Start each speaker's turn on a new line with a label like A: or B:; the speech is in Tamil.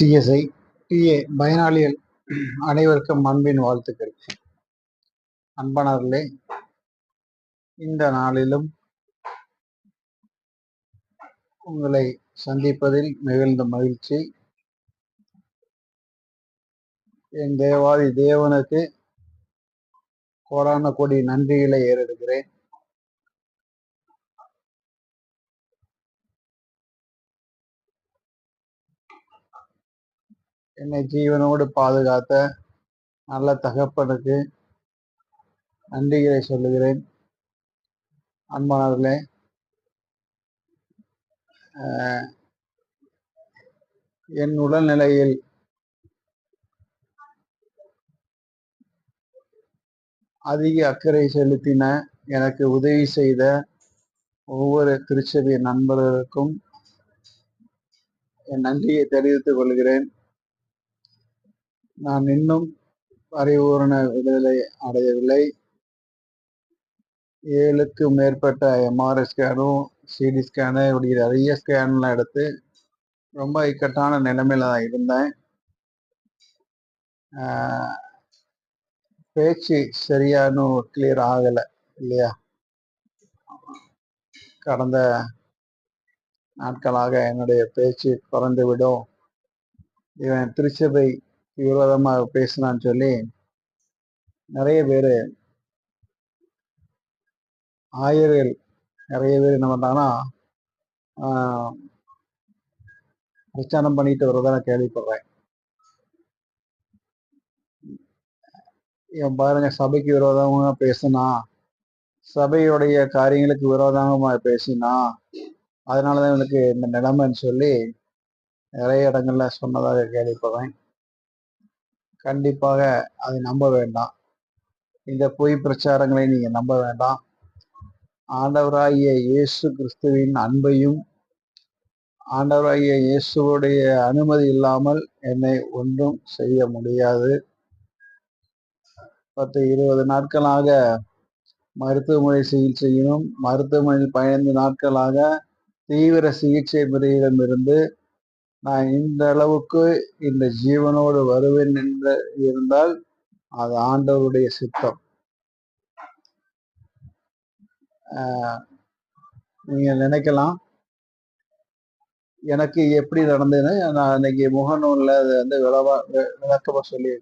A: சிஎஸ்ஐ டிஏ பயனாளிகள் அனைவருக்கும் அன்பின் வாழ்த்துக்கள். அன்பானவர்களே, இந்த நாளிலும் உங்களை சந்திப்பதில் மிகுந்த மகிழ்ச்சி. என் தேவாதி தேவனுக்கு கோடான கோடி நன்றிகளை ஏறெடுக்கிறேன். என்னை ஜீவனோடு பாதுகாத்த நல்ல தகப்பனுக்கு நன்றிகளை சொல்லுகிறேன். அன்பானவர்களே, என் உடல்நிலையில் அதிக அக்கறை செலுத்தின, எனக்கு உதவி செய்த ஒவ்வொரு திருச்சபை நண்பர்களுக்கும் என் நன்றியை தெரிவித்துக் கொள்கிறேன். நான் இன்னும் பரிபூரண விடுதலை அடையவில்லை. 7க்கும் மேற்பட்ட எம்ஆர்ஐ ஸ்கேனும் சிடி ஸ்கேனு இப்படி நிறைய ஸ்கேன்லாம் எடுத்து ரொம்ப இக்கட்டான நிலைமையில தான் இருந்தேன். பேச்சு சரியான கிளியர் ஆகலை இல்லையா? கடந்த நாட்களாக என்னுடைய பேச்சு குறைந்து விடும், இவன் திருச்சபை விரோதமாக பேசினான்னு சொல்லி நிறைய பேர் ஆயர்கள் நிறைய பேர் என்ன பண்ணாங்கன்னா பிரச்சாரம் பண்ணிட்டு வரதான் நான் கேள்விப்படுறேன். இவன் பாருங்க, சபைக்கு விரோதமாக பேசினா, சபையுடைய காரியங்களுக்கு விரோதமாக பேசினா, அதனாலதான் இவனுக்கு இந்த நிலைமைன்னு சொல்லி நிறைய இடங்கள்ல சொன்னதாக கேள்விப்படுறேன். கண்டிப்பாக அதை நம்ப வேண்டாம். இந்த பொய் பிரச்சாரங்களை நீங்க நம்ப வேண்டாம். ஆண்டவராகிய இயேசு கிறிஸ்துவின் அன்பையும் ஆண்டவராகிய இயேசுவுடைய அனுமதி இல்லாமல் என்னை ஒன்றும் செய்ய முடியாது. 10-20 நாட்களாக மருத்துவமனை சிகிச்சையிலும், மருத்துவமனையில் 15 நாட்களாக தீவிர சிகிச்சை முறையிடமிருந்து நான் இந்த அளவுக்கு இந்த ஜீவனோடு வருவேன் என்று இருந்தால் அது ஆண்டவருடைய சித்தம். நீங்க நினைக்கலாம், எனக்கு எப்படி நடந்ததுன்னு நான் இன்னைக்கு முகநூல்ல அது விளக்கமா சொல்லி